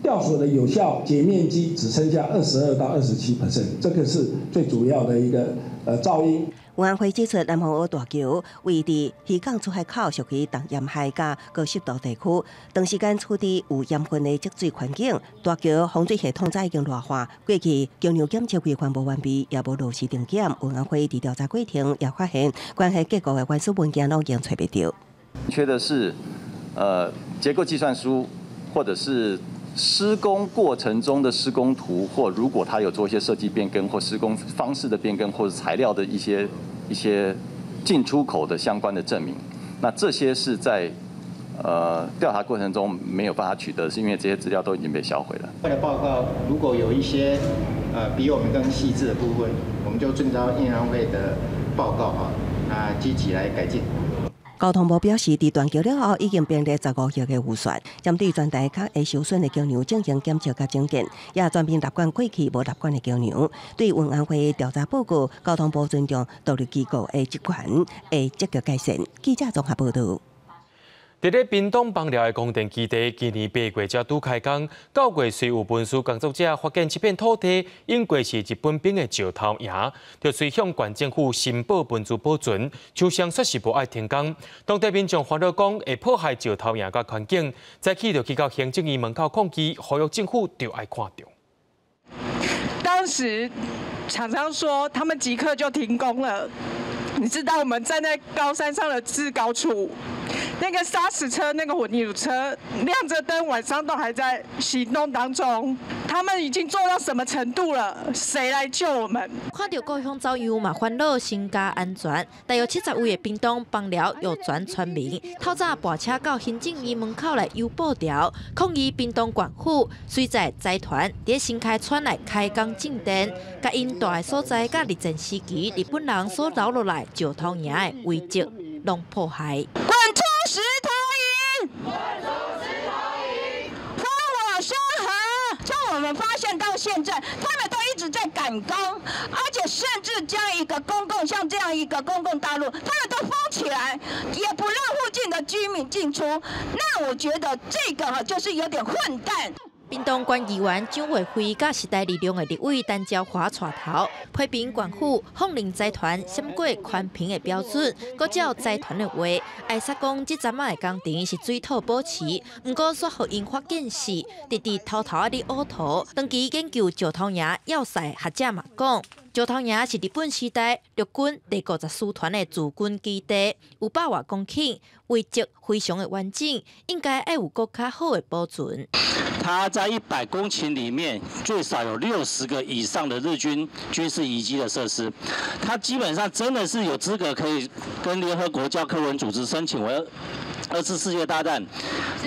Speaker 19: 吊索的有效解面积只剩下22%到27%，这个是最主要的一个噪音。
Speaker 8: 运安会指出，南方澳大桥位伫渔港出海口，属于重沿海甲高湿度地区，长时间处伫有盐分的积水环境。大桥防水系统早已经弱化，过去桥梁检测规范无完备，也无落实定检。运安会伫调查过程也发现，关系结构的原始文件拢已经找不到。
Speaker 20: 缺的是结构计算书，或者是施工过程中的施工图，或如果他有做一些设计变更或施工方式的变更，或者材料的一些进出口的相关的证明，那这些是在调查过程中没有办法取得，是因为这些资料都已经被销毁了。
Speaker 21: 为了报告，如果有一些比我们更细致的部分，我们就遵照运安会的报告积极来改进。
Speaker 8: 交通部表示，伫断桥了后，已经编列15亿个预算，针对全台较会受损的桥梁进行检测甲整建，也全面纳管过去无纳管的桥梁。对运安会的调查报告，交通部尊重独立机构的职权，会积极改善。记者综合报道。
Speaker 1: 伫咧屏东邦寮的供电基地，今年8月才拄开工，9月随有文书工作者发现这片土地应该是日本兵的石头营，就随向县政府申报文书保存，厂商说是无爱停工。当地民众烦恼讲会破坏石头营甲环境，早起就去到行政院门口抗议，呼吁政府就爱看到。
Speaker 22: 当时厂商说他们即刻就停工了，你知道我们站在高山上的制高处。那个砂石车、那个混凝土车亮着灯，晚上都还在行动当中。他们已经做到什么程度了？谁来救我们？
Speaker 23: 看到故乡遭殃嘛，烦恼身家安全。大约70位的屏东邦寮有转村民，透早跋车到行政院门口来邮报条，抗议屏东县府虽在财团伫新开村内开工种电，甲因大的所在甲日治时期日本人所留落来石头营的遗迹，拢破坏。
Speaker 22: 石头营，放我生河！从我们发现到现在，他们都一直在赶工，而且甚至将一个公共像这样一个公共道路，他们都封起来，也不让附近的居民进出。那我觉得这个就是有点混蛋。
Speaker 23: 屏东县议员蒋伟辉甲时代力量的立委陈椒华带头批评县府放任财团闪过宽屏的标准，搁照财团的话，爱说讲这阵仔的工程是水土保持，不过说互因发建设，直直偷偷咧乌涂。长期研究石头营要塞学者嘛讲，石头营是日本时代陆军第54师团的驻军基地，有100多公顷，遗迹非常的完整，应该要有更较好的保存。
Speaker 25: 它在100公顷里面，最少有60个以上的日军军事遗迹的设施，它基本上真的是有资格可以跟联合国教科文组织申请为2次世界大战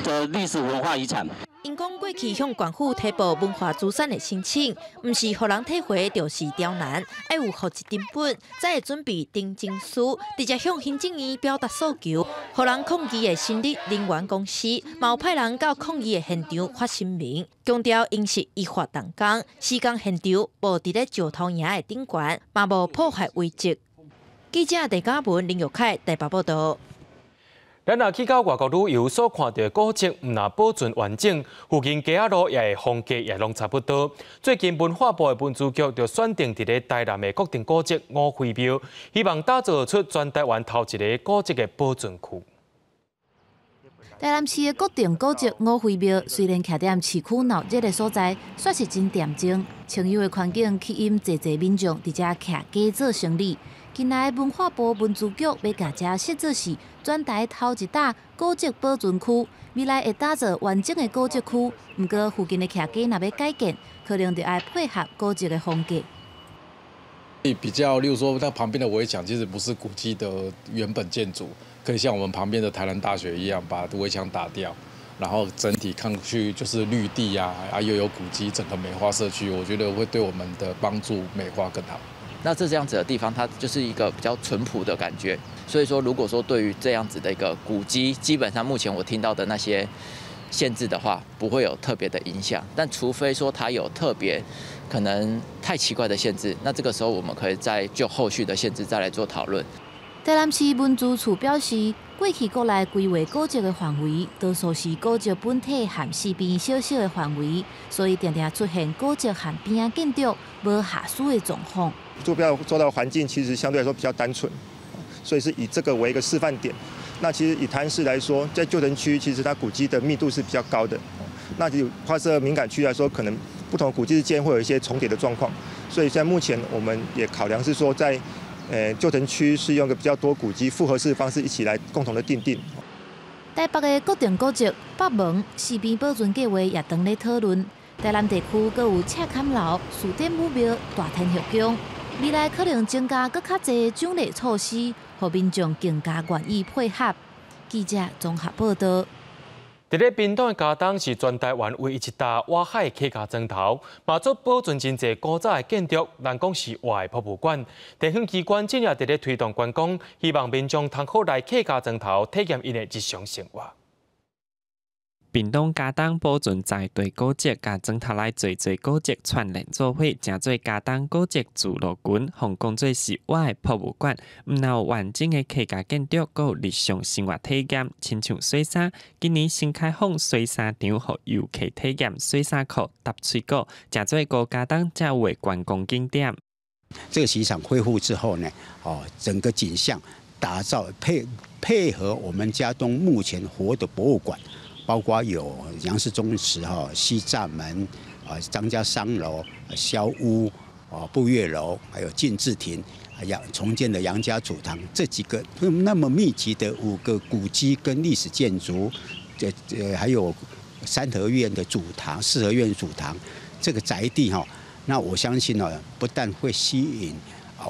Speaker 25: 的历史文化遗产。
Speaker 23: 因讲过去向县府提报文化资产的申请，唔是互人退回，就是刁难，要有复制定本，才会准备订证书，直接向行政院表达诉求。互人抗议的新力能源公司，嘛有派人到抗议的现场发声明，强调因是依法动工，施工现场无伫咧石头营的顶悬，嘛无破坏遗迹。记者陈嘉文、林玉凯台北报道。
Speaker 1: 咱若去到外国旅游，所看到古迹唔若保存完整，附近街仔路也会风格也拢差不多。最近文化部的文资局就选定伫咧台南的国定古迹五妃庙，希望打造出全台湾头一个古迹的保存区。
Speaker 23: 台南市的国定古迹五妃庙，虽然徛在市区闹热的所在，却是真恬静。清幽的环境吸引侪民众伫遮徛家做生理。近来文化部文资局要甲遮设置是全台头一大古迹保存区，未来会打造完整的古迹区。不过附近的徛家若要改建，可能就要配合古迹的风格。
Speaker 26: 比较，例如说，它旁边的围墙其实不是古迹的原本建筑，可以像我们旁边的台南大学一样，把围墙打掉，然后整体看过去就是绿地啊，又有古迹，整个美化社区，我觉得会对我们的帮助美化更好。
Speaker 28: 那这样子的地方，它就是一个比较淳朴的感觉。所以说，如果说对于这样子的一个古迹，基本上目前我听到的那些限制的话，不会有特别的影响。但除非说它有特别可能太奇怪的限制，那这个时候我们可以再就后续的限制再来做讨论。
Speaker 23: 台南市文资处表示，过去国内规划古迹的范围，多数是古迹本体和四边小小的范围，所以常常出现古迹和边仔建筑无下水的状况。
Speaker 2: 坐标做到环境其实相对来说比较单纯，所以是以这个为一个示范点。那其实以台南市来说，在旧城区其实它古迹的密度是比较高的，那就画设敏感区来说，可能不同古迹之间会有一些重叠的状况，所以现在目前我们也考量是说在。旧城区是用个比较多古迹复合式的方式一起来共同的订定。
Speaker 23: 台北的固定古迹北门四边保存计划也当咧讨论。台南地区阁有赤坎楼、树顶武庙、大天后宫，未来可能增加更较侪奖励措施，让民众更加愿意配合。记者综合报道。
Speaker 1: 伫咧屏东的嘉东是全台湾唯一一搭外海客家庄头，马祖保存真侪古早的建筑，人讲是活的博物馆。地方机关正也伫咧推动观光，希望民众通好来客家庄头体验因的日常生活。
Speaker 3: 屏东嘉东保存在地古迹，甲庄头内侪侪古迹串联做伙，成做嘉东古迹聚落群，互讲做是我的博物馆。毋但有完整的客家建筑，阁有日常生活体验，亲像洗衫。今年新开放洗衫场，互游客体验洗衫裤、搭水果，成做高嘉东才有的观光景点。
Speaker 5: 这个洗衣场恢复之后呢，整个景象打造配合我们嘉东目前活的博物馆。包括有杨氏宗祠、西栅门、张家商楼、萧屋、步月楼，还有进志亭，重建的杨家祖堂，这几个那么密集的5个古迹跟历史建筑，还有三合院的主堂、四合院主堂，这个宅地那我相信不但会吸引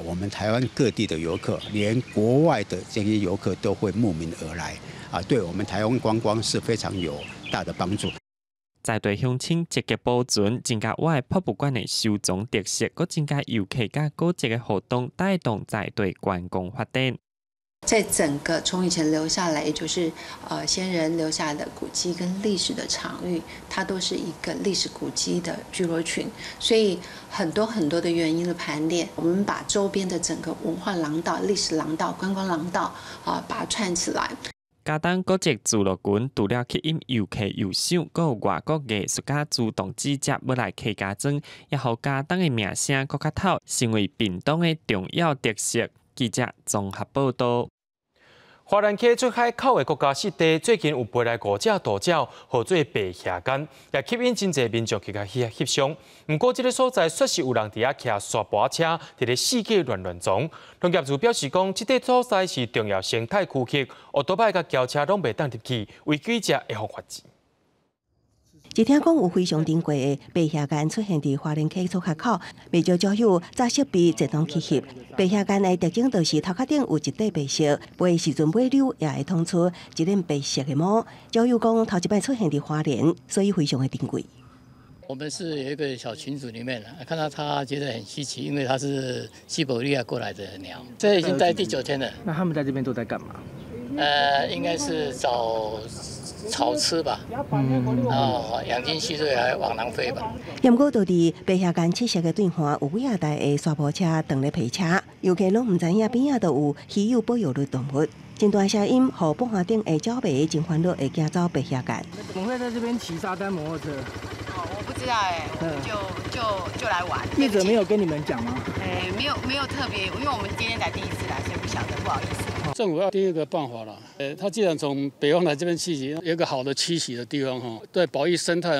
Speaker 5: 我们台湾各地的游客，连国外的这些游客都会慕名而来。对我们台湾观光是非常有大的帮助。
Speaker 3: 在地乡亲积极保存，增加我的博物馆的收藏特色，佮增加游客甲古迹的活动，带动在地观光发展。
Speaker 6: 在整个从以前留下来，也就是先人留下来的古迹跟历史的场域，它都是一个历史古迹的聚落群，所以很多的原因的盘点，我们把周边的整个文化廊道、历史廊道、观光廊道把它串起来。
Speaker 3: 嘉东古迹聚落群除了吸引游客游赏，阁有外国艺术家主动直接要来客家庄，也互嘉东的名声更较透，成为屏东的重要特色。记者综合报道。
Speaker 1: 华南溪出海口的国家湿地最近有飞来5只大鸟，号做白虾干，也吸引真侪民众去甲翕相。不过，这个所在确实有人伫遐骑沙坡车，伫咧四界乱撞。农业处表示讲，这个所在是重要生态区域，乌多摆甲轿车拢袂当入去，为记者会方法治。
Speaker 8: 一听讲有非常珍贵的白虾干出现伫花莲溪出海口，未少交友早识别集中去翕。白虾干的特征就是头壳顶有一块白色，飞的时阵尾溜也会通出一顶白色的帽。交友讲头一摆出现伫花莲，所以非常的珍贵。
Speaker 7: 我们是有一个小群组里面看到他觉得很稀奇，因为他是西伯利亚过来的鸟。这已经待第9天了。
Speaker 10: 那他们在这边都在干嘛？
Speaker 7: 应该是找草吃吧，养精蓄锐还往南飞吧。
Speaker 8: 不过，就伫白虾干栖息的对岸，有几台的沙坡车等咧陪车，游客拢唔知影边仔都有稀有保育类动物。真大声音，互坡下顶的鸟迷真欢乐的行走白虾干。
Speaker 10: 怎么会在这边骑沙滩摩托车？
Speaker 24: 我不知道就来玩。
Speaker 10: 业者没有跟你们讲吗？
Speaker 24: 没有特别，因为我们今天才第一次来，所以不晓得，不好意思。
Speaker 7: 政府要第一个办法了，他既然从北方来这边栖息，有一个好的栖息的地方对保育生态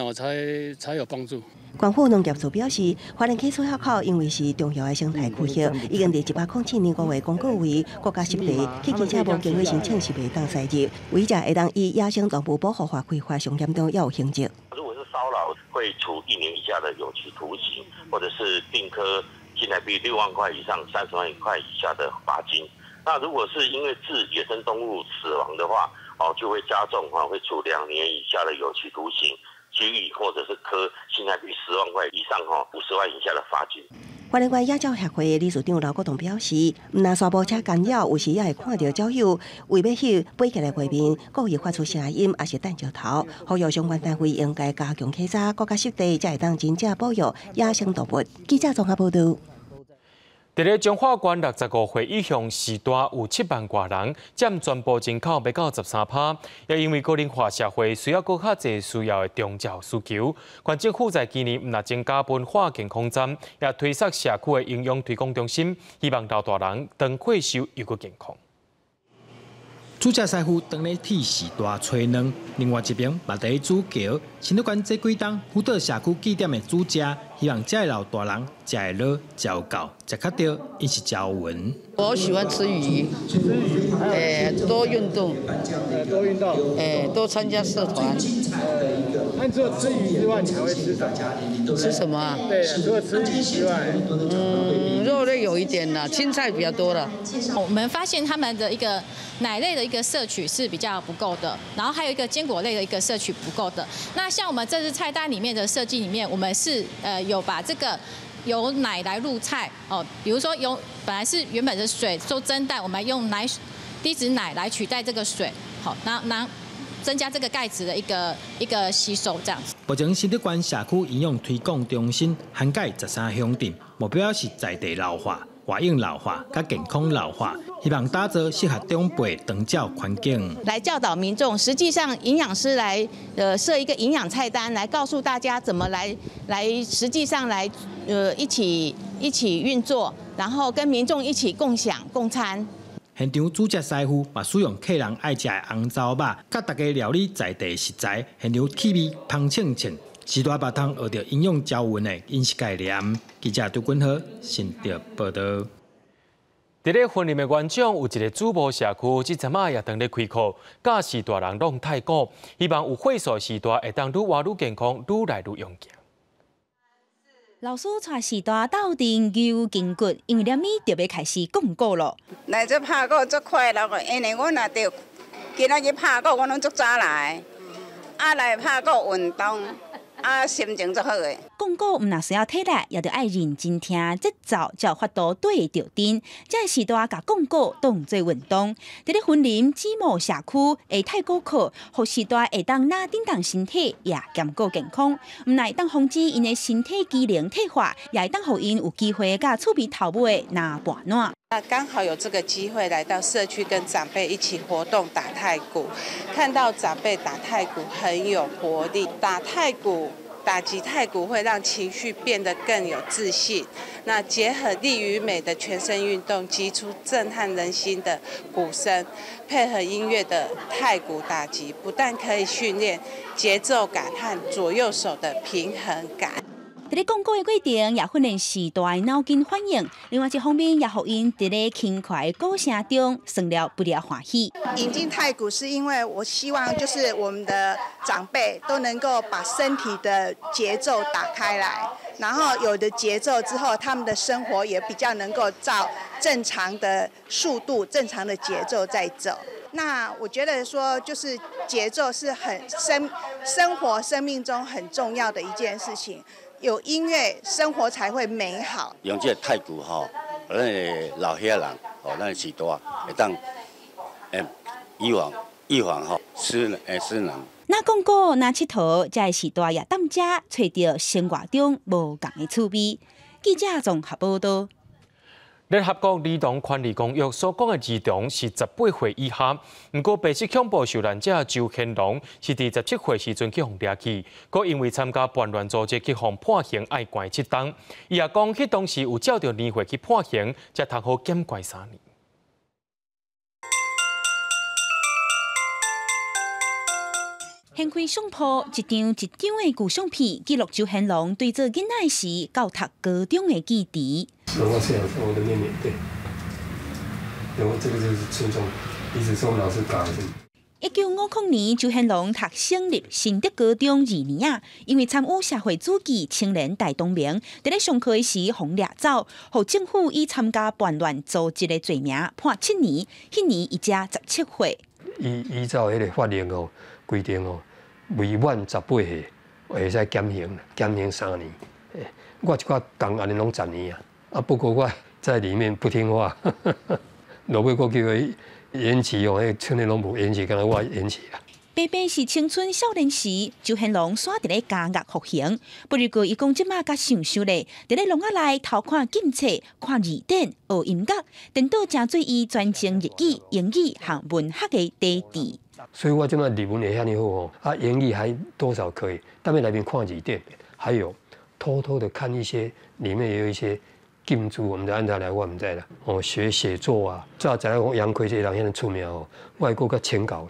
Speaker 7: 才有帮助。
Speaker 8: 关府农业处表示，花莲溪出海口因为是重要的生态区域，已经伫107年5月公告为国家湿地，去记者无经过申请是袂当驶入，违者会当以野生动物保护法规划上严重，也有刑责。
Speaker 27: 如果是骚扰，会处1年以下的有期徒刑，或者是并科新台币6万块以上30万块以下的罚金。那如果是因为致野生动物死亡的话，就会加重会处2年以下的有期徒刑、拘役，或者是科新台币10万块以上50万以下的罚金。
Speaker 8: 花莲县野鸟协会理事长刘国栋表示，毋但沙坡车干扰，有时也会看到鸟友为要翕飞起来画面，故意发出声音，也是弹石头，呼吁相关单位应该加强稽查国家湿地，才会当真正保育野生动物。记者综合报道。
Speaker 1: 伫咧彰化县65岁以上时代有7万多人，占全部人口不到13%。也因为高龄化社会需要更较侪需要的长照需求，县政府在今年唔但增加文化健康站，也推设社区的营养推广中心，希望老大人当退休又搁健康。
Speaker 10: 主家师傅当咧替时大吹卵，另外一边嘛在煮桥。新乐馆这几档辅导社区据点的主家，希望这老大人食会落、食够、食较对，饮食较稳。
Speaker 9: 我喜欢吃鱼，多运动，
Speaker 10: 多运动，
Speaker 9: 多参加社团。
Speaker 10: 那除了吃鱼之外，你还会吃什么？
Speaker 9: 吃什么啊？
Speaker 10: 对，除了吃鱼之外，
Speaker 9: 肉类有一点啦，青菜比较多了。
Speaker 11: 我们发现他们的一个奶类的一个摄取是比较不够的，然后还有一个坚果类的一个摄取不够的。那像我们这次菜单里面的设计里面，我们是有把这个由奶来入菜哦，比如说本来是原本的水做蒸蛋，我们用低脂奶来取代这个水，好，那增加这个钙质的一个吸收这样子。
Speaker 10: 目前新乐馆社区营养推广中心涵盖13乡镇，目标是在地老化、外应老化、甲健康老化，希望打造适合长辈长照环境。
Speaker 12: 来教导民众，实际上营养师来设一个营养菜单，来告诉大家怎么来实际上来一起运作，然后跟民众一起共享共餐。
Speaker 10: 现场主食师傅嘛，使用客人爱食的红糟肉，甲大家料理在地食材，现场气味香清清，时代肉汤学着营养较稳的饮食概念。记者杜君和新竹报道。
Speaker 1: 伫咧婚礼的园长有一个主播社区，即阵仔也当咧开课，教时大人弄太古，希望有会所时代会当愈活愈健康，愈来愈勇健。
Speaker 13: 老师带时代斗阵又筋骨，因为了咪就要开始讲鼓咯。
Speaker 14: 来这拍鼓足快乐个，因为我若着今仔日拍鼓，我拢足早来，来拍鼓运动，心情足好个。
Speaker 13: 讲鼓唔那需要体力，也着爱认真听节奏，才有法度对着阵。这时代甲讲鼓当做运动，伫咧婚林姊妹社区下太古课，互时代会当拿振动身体，也兼顾健康。唔乃当防止因的身体机能退化，也会当互因有机会甲厝边头尾拿半暖。
Speaker 14: 刚好有这个机会来到社区跟长辈一起活动打太鼓，看到长辈打太鼓很有活力，打击太鼓会让情绪变得更有自信。那结合力与美的全身运动，击出震撼人心的鼓声，配合音乐的太鼓打击，不但可以训练节奏感和左右手的平衡感。
Speaker 13: 伫咧讲鼓的过程，也训练时代脑筋反应。另外一方面，也互因伫咧轻快鼓声中，算了不了欢喜。
Speaker 14: 引进太鼓是因为我希望就是我们的长辈都能够把身体的节奏打开来，然后有的节奏之后，他们的生活也比较能够照正常的速度、正常的节奏在走。 那我觉得说，就是节奏是很生命中很重要的一件事情。有音乐，生活才会美好。
Speaker 15: 用这太鼓吼，咱的老岁仔人，咱的时代会当预防失能。
Speaker 13: 那讲过那佚佗，才会时代也当遮找到生活中无共的趣味。记者综合报道。
Speaker 1: 联合国儿童权利公约所讲的儿童是18岁以下，不过白色恐怖受难者周显龙是伫17岁时阵去互抓去，佮因为参加叛乱组织去互判刑，爱关7档。伊也讲，迄当时有照着年岁去判刑，才通好减关3年。
Speaker 13: 掀开相簿，一张的旧相片，记录周显龙对做囡仔时到读高中的记忆。
Speaker 16: 我现在我的妹妹，对，然后这个就是村中，一直是我们老师教的。
Speaker 13: 1950年，周显龙读省立新德高中2年啊，因为参与社会主义青年大动员，伫咧上课时被掠走，互政府以参加叛乱组织的罪名判7年。迄年伊才17岁。
Speaker 16: 依照迄个法令哦规定哦。 未满18岁，会使减刑3年。我一寡工安尼拢10年啊。不过我在里面不听话，落尾我叫伊延期哦，迄村里拢无延期，敢若我延期啦。
Speaker 13: 偏偏是青春少年时，周显龙选伫咧加乐服刑。不如过伊讲即马甲上修咧，伫咧笼仔内偷看警册、看字典、学音乐，等到成做伊专精日语、英语和文学的底子。
Speaker 16: 所以我即马日文会遐尼好吼，英语还多少可以，但面内面看字典，还有偷偷的看一些里面也有一些禁书，我们在按照来我唔知啦。学写作啊，早知影杨奎这人遐尼出名哦，外国甲请教。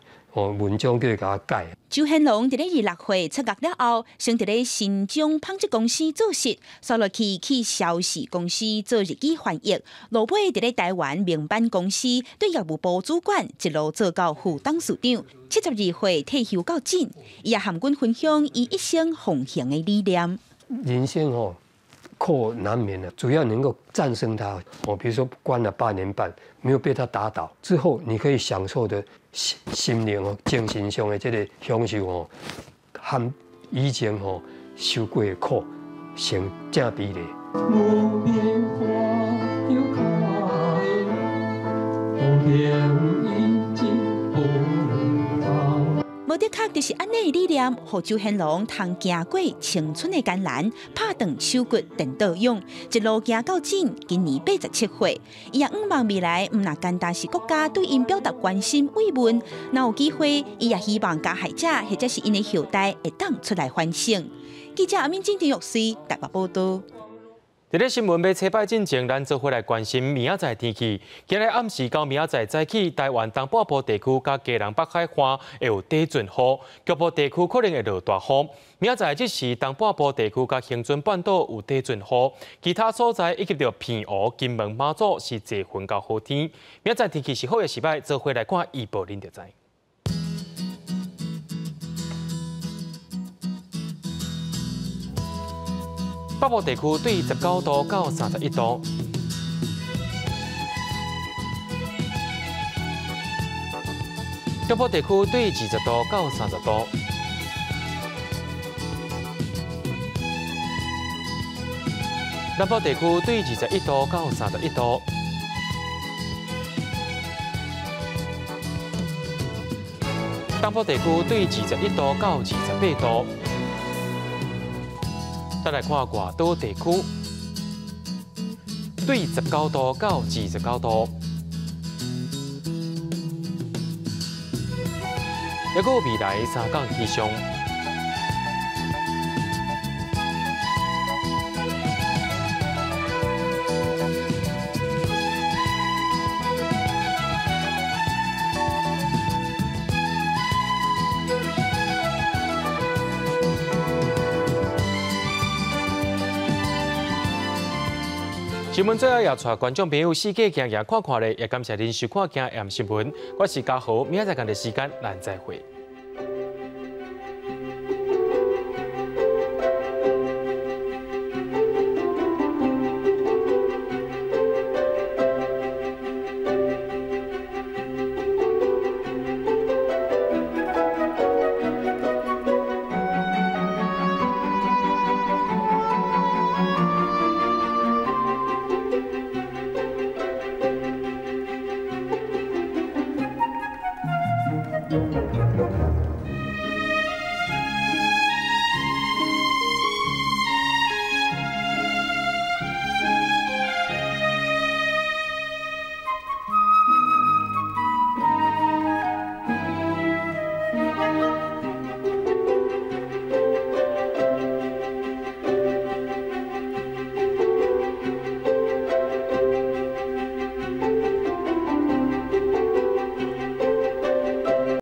Speaker 16: 文章叫伊甲我改。
Speaker 13: 周显龙伫咧26岁出狱了后，先伫咧新疆纺织公司做事，sau落去消息公司做日语翻译，落尾伫咧台湾民办公司对业务部主管，一路做到副董事长。72岁退休到今，伊也含阮分享伊一生奉行的理念。
Speaker 16: 人生苦难免的，主要能够战胜它。比如说关了8年半，没有被他打倒之后，你可以享受的心灵精神上的这个享受和以前受过的苦成正比例。
Speaker 13: 无的确就是安尼的理念，让周显龙通行过青春的艰难，拍断手骨电倒勇，一路行到今年87岁。伊也希望未来唔那简单是国家对因表达关心慰问，若有机会，伊也希望加害者或者是因的后代会当出来反省。记者阿敏金田玉水台北报道。
Speaker 1: 伫咧新闻要车摆进前，咱做回来关心明仔载天气。今日暗时到明仔载早起，台湾东半部地区甲基隆北海岸会有地震雨，局部地区可能会落大雨。明仔载即时东半部地区甲恒春半岛有地震雨，其他所在以及着平湖、金门、马祖是多云到好天。明仔载天气是好也是歹，做回来看预报恁就知。北部地区对19度到31度，中部地区对20度到30度，南部地区对21度到31度，东部地区对21度到28度。再来看外岛地区，对19度到29度，还有未来3港气象。新闻最后也带观众朋友四界行行看看咧，也感谢您收看今日新闻。我是嘉豪，明仔载同一时间咱再会。